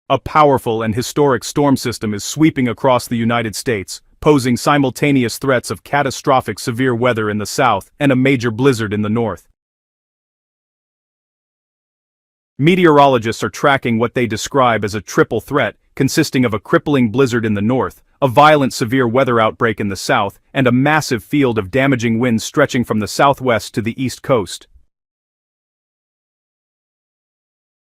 A powerful and historic storm system is sweeping across the United States, posing simultaneous threats of catastrophic severe weather in the south and a major blizzard in the north. Meteorologists are tracking what they describe as a triple threat, consisting of a crippling blizzard in the north, a violent severe weather outbreak in the south, and a massive field of damaging winds stretching from the southwest to the east coast.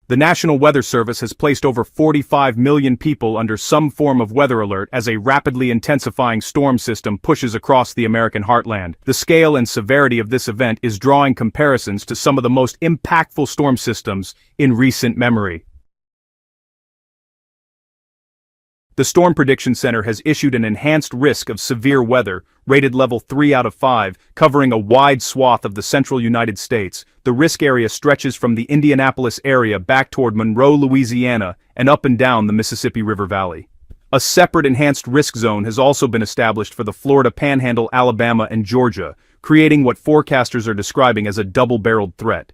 The National Weather Service has placed over 45 million people under some form of weather alert as a rapidly intensifying storm system pushes across the American heartland. The scale and severity of this event is drawing comparisons to some of the most impactful storm systems in recent memory. The Storm Prediction Center has issued an enhanced risk of severe weather, rated level 3 out of 5, covering a wide swath of the central United States. The risk area stretches from the Indianapolis area back toward Monroe, Louisiana, and up and down the Mississippi River Valley. A separate enhanced risk zone has also been established for the Florida Panhandle, Alabama, and Georgia, creating what forecasters are describing as a double-barreled threat.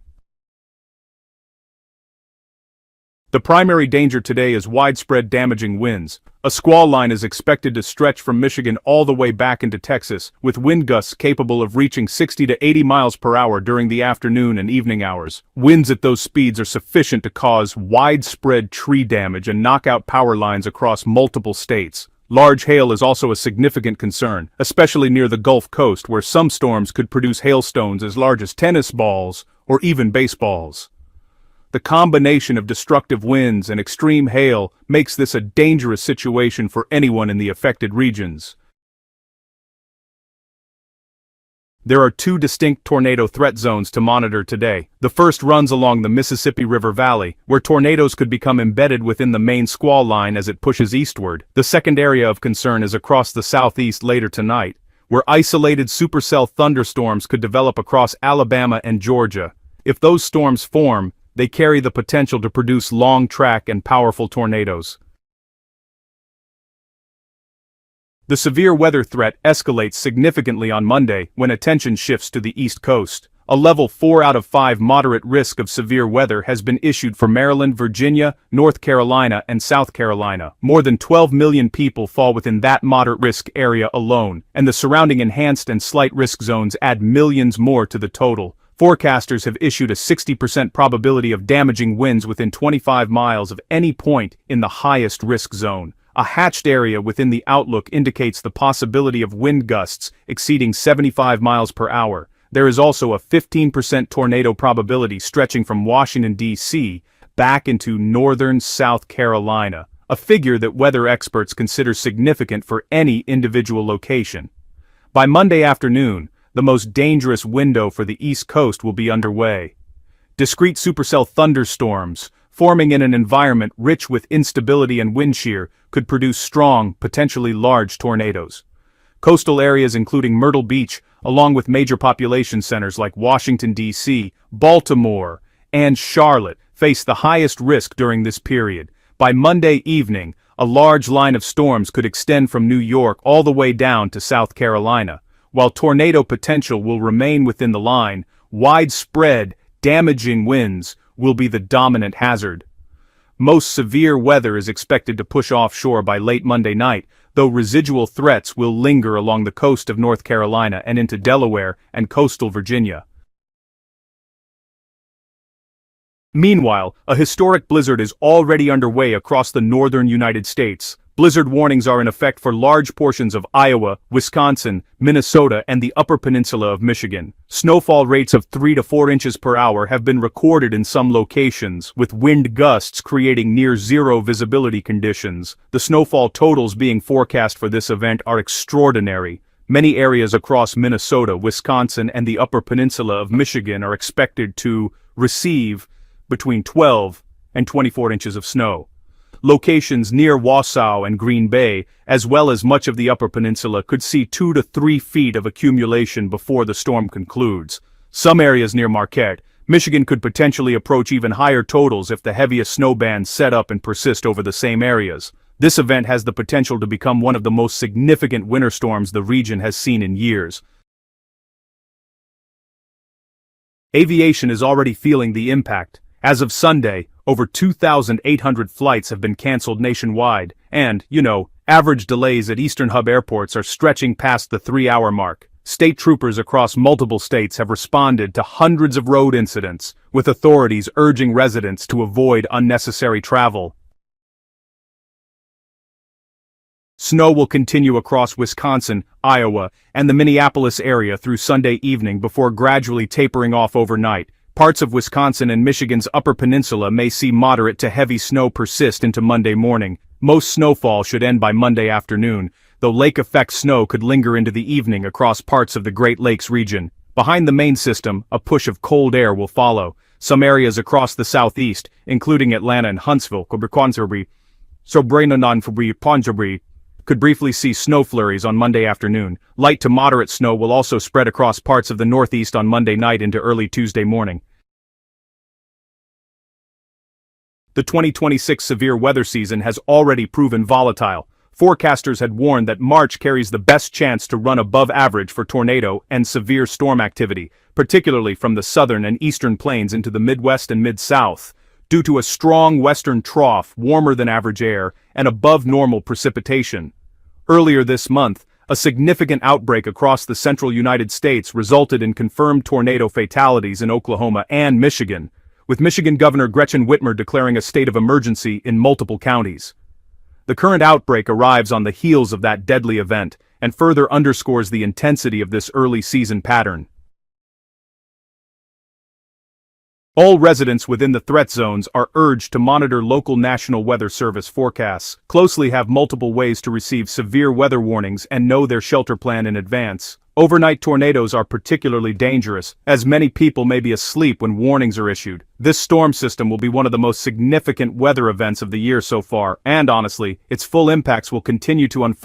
The primary danger today is widespread damaging winds. A squall line is expected to stretch from Michigan all the way back into Texas, with wind gusts capable of reaching 60 to 80 miles per hour during the afternoon and evening hours. Winds at those speeds are sufficient to cause widespread tree damage and knock out power lines across multiple states. Large hail is also a significant concern, especially near the Gulf Coast, where some storms could produce hailstones as large as tennis balls or even baseballs. The combination of destructive winds and extreme hail makes this a dangerous situation for anyone in the affected regions. There are two distinct tornado threat zones to monitor today. The first runs along the Mississippi River Valley, where tornadoes could become embedded within the main squall line as it pushes eastward. The second area of concern is across the southeast later tonight, where isolated supercell thunderstorms could develop across Alabama and Georgia. If those storms form, they carry the potential to produce long-track and powerful tornadoes. The severe weather threat escalates significantly on Monday when attention shifts to the East Coast. A level 4 out of 5 moderate risk of severe weather has been issued for Maryland, Virginia, North Carolina, and South Carolina. More than 12 million people fall within that moderate risk area alone, and the surrounding enhanced and slight risk zones add millions more to the total. Forecasters have issued a 60% probability of damaging winds within 25 miles of any point in the highest risk zone. A hatched area within the outlook indicates the possibility of wind gusts exceeding 75 miles per hour. There is also a 15% tornado probability stretching from Washington, D.C. back into northern South Carolina, a figure that weather experts consider significant for any individual location. By Monday afternoon, the most dangerous window for the East Coast will be underway. Discrete supercell thunderstorms, forming in an environment rich with instability and wind shear, could produce strong, potentially large tornadoes. Coastal areas including Myrtle Beach, along with major population centers like Washington, D.C., Baltimore, and Charlotte, face the highest risk during this period. By Monday evening, a large line of storms could extend from New York all the way down to South Carolina. While tornado potential will remain within the line, widespread, damaging winds will be the dominant hazard. Most severe weather is expected to push offshore by late Monday night, though residual threats will linger along the coast of North Carolina and into Delaware and coastal Virginia. Meanwhile, a historic blizzard is already underway across the northern United States. Blizzard warnings are in effect for large portions of Iowa, Wisconsin, Minnesota, and the Upper Peninsula of Michigan. Snowfall rates of 3 to 4 inches per hour have been recorded in some locations, with wind gusts creating near-zero visibility conditions. The snowfall totals being forecast for this event are extraordinary. Many areas across Minnesota, Wisconsin, and the Upper Peninsula of Michigan are expected to receive between 12 and 24 inches of snow. Locations near Wausau and Green Bay, as well as much of the Upper Peninsula, could see 2 to 3 feet of accumulation before the storm concludes. Some areas near Marquette, Michigan could potentially approach even higher totals if the heaviest snow bands set up and persist over the same areas. This event has the potential to become one of the most significant winter storms the region has seen in years. Aviation is already feeling the impact. As of Sunday, Over 2,800 flights have been cancelled nationwide, and, average delays at eastern hub airports are stretching past the 3-hour mark. State troopers across multiple states have responded to hundreds of road incidents, with authorities urging residents to avoid unnecessary travel. Snow will continue across Wisconsin, Iowa, and the Minneapolis area through Sunday evening before gradually tapering off overnight. Parts of Wisconsin and Michigan's Upper Peninsula may see moderate to heavy snow persist into Monday morning. Most snowfall should end by Monday afternoon, though lake-effect snow could linger into the evening across parts of the Great Lakes region. Behind the main system, a push of cold air will follow. Some areas across the southeast, including Atlanta and Huntsville, could briefly see snow flurries on Monday afternoon. Light to moderate snow will also spread across parts of the Northeast on Monday night into early Tuesday morning. The 2026 severe weather season has already proven volatile. Forecasters had warned that March carries the best chance to run above average for tornado and severe storm activity, particularly from the southern and eastern plains into the Midwest and Mid-South, due to a strong western trough, warmer than average air, and above normal precipitation. Earlier this month, a significant outbreak across the central United States resulted in confirmed tornado fatalities in Oklahoma and Michigan, with Michigan Governor Gretchen Whitmer declaring a state of emergency in multiple counties. The current outbreak arrives on the heels of that deadly event and further underscores the intensity of this early season pattern. All residents within the threat zones are urged to monitor local National Weather Service forecasts, closely have multiple ways to receive severe weather warnings and know their shelter plan in advance. Overnight tornadoes are particularly dangerous, as many people may be asleep when warnings are issued. This storm system will be one of the most significant weather events of the year so far, and honestly, its full impacts will continue to unfold